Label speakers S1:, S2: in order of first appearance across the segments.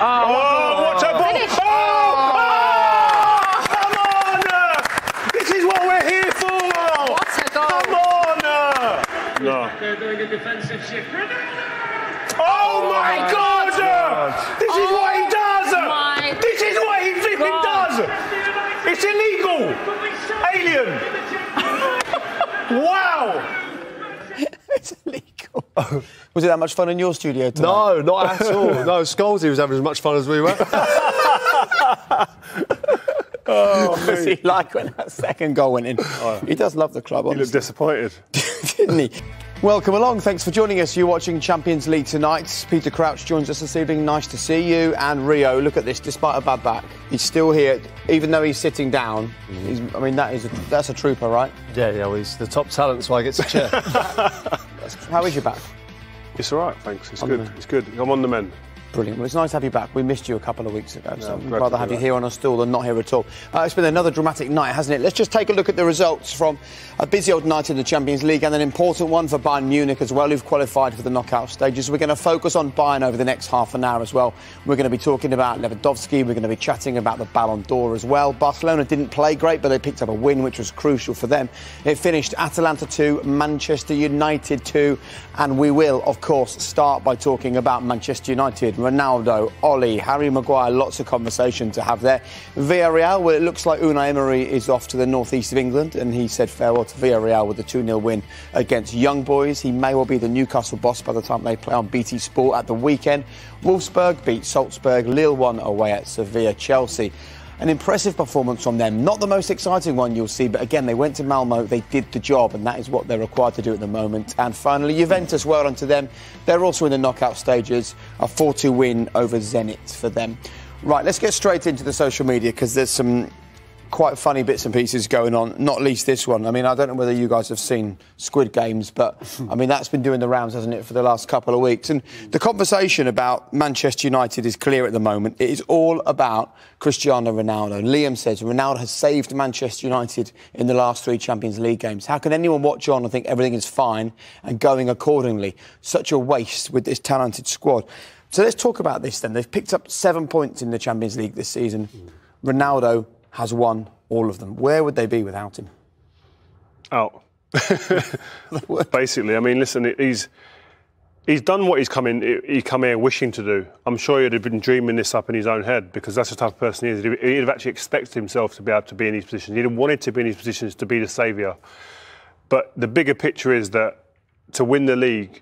S1: Watch out!
S2: Finish.
S1: Come on! This is what we're here for!
S2: What a goal!
S1: Come on! No.
S3: They're doing a defensive shift.
S1: Oh my God! This is what he does! This is what he flipping does! It's illegal! Alien! Wow!
S4: It's illegal. Was it that much fun in your studio tonight?
S5: No, not at all. No, Scholes was having as much fun as we were.
S4: What was he like when that second goal went in? He does love the club, honestly.
S1: He looked disappointed.
S4: Didn't he? Welcome along. Thanks for joining us. You're watching Champions League tonight. Peter Crouch joins us this evening. Nice to see you. And Rio, look at this. Despite a bad back, he's still here, even though he's sitting down. I mean, that's a trooper, right?
S5: Yeah, well, he's the top talent, so I get a chair.
S4: How is your back?
S1: It's all right, thanks. It's good. It's good. I'm on the mend.
S4: Brilliant. Well, it's nice to have you back. We missed you a couple of weeks ago, so
S1: I'm
S4: I'd
S1: glad
S4: rather
S1: to
S4: have
S1: be
S4: you
S1: back.
S4: here on a stool than not here at all. It's been another dramatic night, hasn't it? Let's just take a look at the results from a busy old night in the Champions League and an important one for Bayern Munich as well, who've qualified for the knockout stages. We're going to focus on Bayern over the next half an hour as well. We're going to be talking about Lewandowski. We're going to be chatting about the Ballon d'Or as well. Barcelona didn't play great, but they picked up a win, which was crucial for them. It finished Atalanta 2, Manchester United 2, and we will, of course, start by talking about Manchester United. Ronaldo, Ole, Harry Maguire, lots of conversation to have there. Villarreal, well, it looks like Unai Emery is off to the northeast of England, and he said farewell to Villarreal with a 2-0 win against Young Boys. He may well be the Newcastle boss by the time they play on BT Sport at the weekend. Wolfsburg beat Salzburg, Lille won away at Sevilla. Chelsea, an impressive performance from them. Not the most exciting one you'll see, but again, they went to Malmo, they did the job, and that is what they're required to do at the moment. And finally, Juventus, well done to them. They're also in the knockout stages, a 4-2 win over Zenit for them. Right, let's get straight into the social media, because there's some quite funny bits and pieces going on, not least this one. I mean, I don't know whether you guys have seen Squid Games, but, I mean, that's been doing the rounds, hasn't it, for the last couple of weeks. And the conversation about Manchester United is clear at the moment. It is all about Cristiano Ronaldo. Liam says Ronaldo has saved Manchester United in the last 3 Champions League games. How can anyone watch on and think everything is fine and going accordingly? Such a waste with this talented squad. So let's talk about this then. They've picked up 7 points in the Champions League this season. Ronaldo has won all of them. Where would they be without him?
S1: Out. Basically, I mean, listen, he's done what he come here wishing to do. I'm sure he'd have been dreaming this up in his own head, because that's the type of person he is. He'd have actually expected himself to be able to be in these positions. He'd have wanted to be in these positions to be the saviour. But the bigger picture is that to win the league,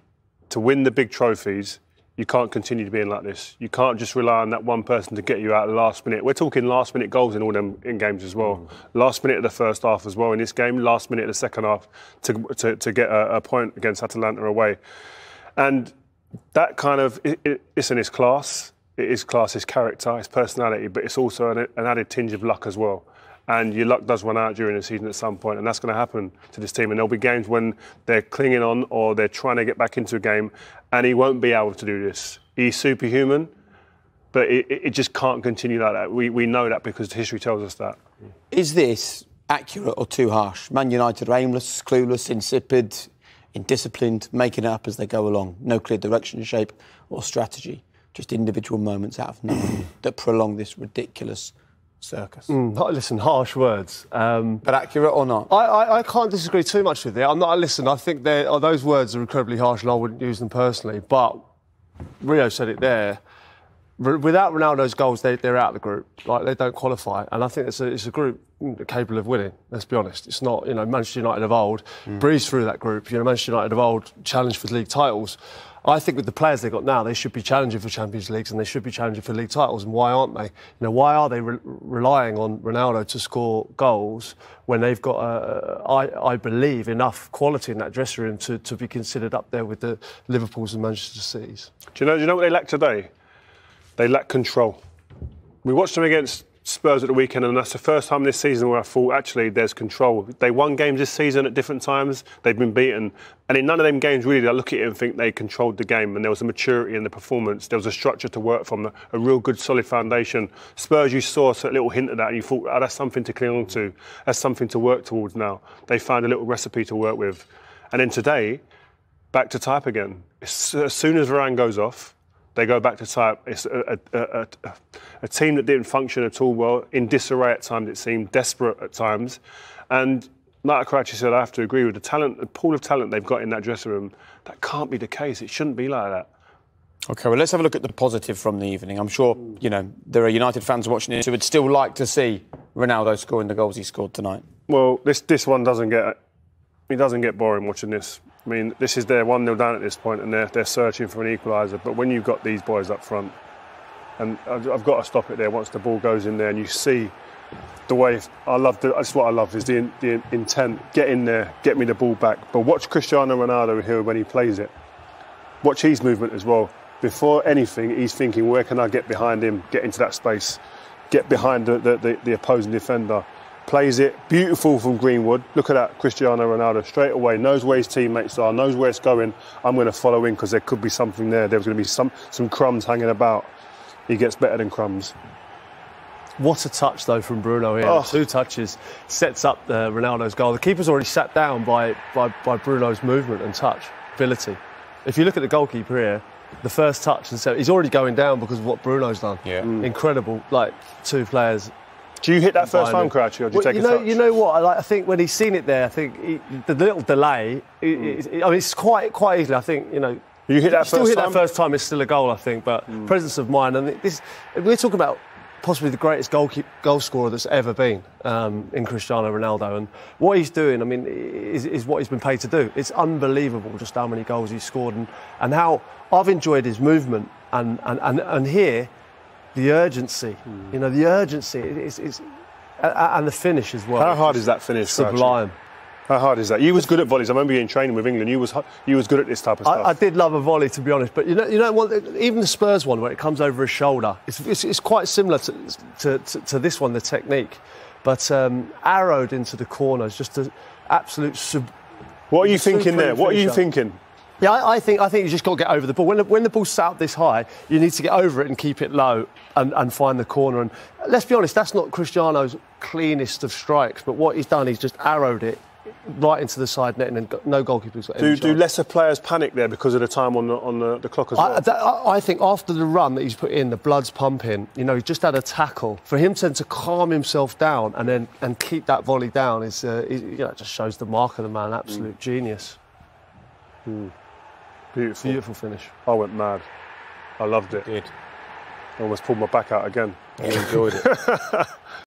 S1: to win the big trophies, you can't continue to be in like this. You can't just rely on that one person to get you out at the last minute. We're talking last minute goals in all them in games as well. Last minute of the first half as well in this game. Last minute of the second half to get a point against Atalanta away. And that kind of, it's in his class. It is class, his character, his personality, but it's also an added tinge of luck as well. And your luck does run out during the season at some point, and that's going to happen to this team. And there'll be games when they're clinging on or they're trying to get back into a game, and he won't be able to do this. He's superhuman, but it just can't continue like that. We know that because history tells us that.
S4: Is this accurate or too harsh? Man United are aimless, clueless, insipid, indisciplined, making it up as they go along. No clear direction, shape or strategy. Just individual moments out of nothing that prolong this ridiculous circus.
S5: Listen, harsh words.
S4: But accurate or not?
S5: I can't disagree too much with it. I think those words are incredibly harsh and I wouldn't use them personally. But Rio said it there. Without Ronaldo's goals, they're out of the group. Like, they don't qualify. And I think it's a group capable of winning, let's be honest. It's not, Manchester United of old breezed through that group. Manchester United of old challenged for league titles. I think with the players they've got now, they should be challenging for Champions Leagues and they should be challenging for league titles. And why aren't they? Why are they relying on Ronaldo to score goals when they've got, I believe, enough quality in that dressing room to be considered up there with the Liverpools and Manchester Cities?
S1: Do you know what they lack today? They lack control. We watched them against Spurs at the weekend, and that's the first time this season where I thought, actually, there's control. They won games this season at different times. They've been beaten. And in none of them games, really, I look at it and think they controlled the game, and there was a maturity in the performance. There was a structure to work from, a real good, solid foundation. Spurs, you saw a little hint of that, and you thought, that's something to cling on to. That's something to work towards now. They found a little recipe to work with. And then today, back to type again. As soon as Varane goes off, They go back to type. It's a team that didn't function at all well, in disarray at times, it seemed, desperate at times. And like Karachi said, I have to agree with the pool of talent they've got in that dressing room. That can't be the case. It shouldn't be like that.
S4: OK, well, let's have a look at the positive from the evening. I'm sure, you know, there are United fans watching this who would still like to see Ronaldo scoring the goals he scored tonight.
S1: Well, this one doesn't get boring watching this. I mean, this is their 1-0 down at this point, and they're searching for an equaliser. But when you've got these boys up front, and I've got to stop it there once the ball goes in there, and you see the way that's what I love is the intent. Get in there, get me the ball back. But watch Cristiano Ronaldo here when he plays it. Watch his movement as well. Before anything, he's thinking, where can I get behind him, get into that space, get behind the opposing defender. Plays it, beautiful from Greenwood. Look at that, Cristiano Ronaldo, straight away, knows where his teammates are, knows where it's going. I'm going to follow in because there could be something there. There's going to be some crumbs hanging about. He gets better than crumbs.
S5: What a touch, though, from Bruno here. Oh. 2 touches, sets up Ronaldo's goal. The keeper's already sat down by Bruno's movement and touch ability. If you look at the goalkeeper here, the first touch, and so he's already going down because of what Bruno's done. Yeah. Incredible, like 2 players.
S1: Do you hit that first time, Karachi, or do you take a touch?
S5: You know what? I think when he's seen it there, I think the little delay. I mean, it's quite easily. I think
S1: you hit that
S5: still hit that first time. It's still a goal, I think. But presence of mind, and we're talking about possibly the greatest goal scorer that's ever been in Cristiano Ronaldo, and what he's doing, I mean, is what he's been paid to do. It's unbelievable just how many goals he's scored, and how I've enjoyed his movement, and here. The urgency, the urgency is and the finish as well.
S1: How hard is that finish?
S5: Sublime.
S1: Karachi? How hard is that? You was good at volleys. I remember you in training with England. You was good at this type of stuff.
S5: I did love a volley, to be honest. But you know what? Even the Spurs one, where it comes over his shoulder, it's quite similar to this one, the technique, but arrowed into the corners, just an absolute.
S1: What are you thinking there? What are you thinking?
S5: Yeah, I think you just got to get over the ball. When the ball's sat up this high, you need to get over it and keep it low and find the corner. And let's be honest, that's not Cristiano's cleanest of strikes. But what he's done, he's just arrowed it right into the side net, and no goalkeeper's got any chance. Do
S1: lesser players panic there because of the time on the clock as well?
S5: I think after the run that he's put in, the blood's pumping. He just had a tackle. For him to calm himself down and keep that volley down it just shows the mark of the man. Absolute genius. Beautiful finish.
S1: I went mad. I loved it.
S4: Did.
S1: I almost pulled my back out again.
S4: I enjoyed it.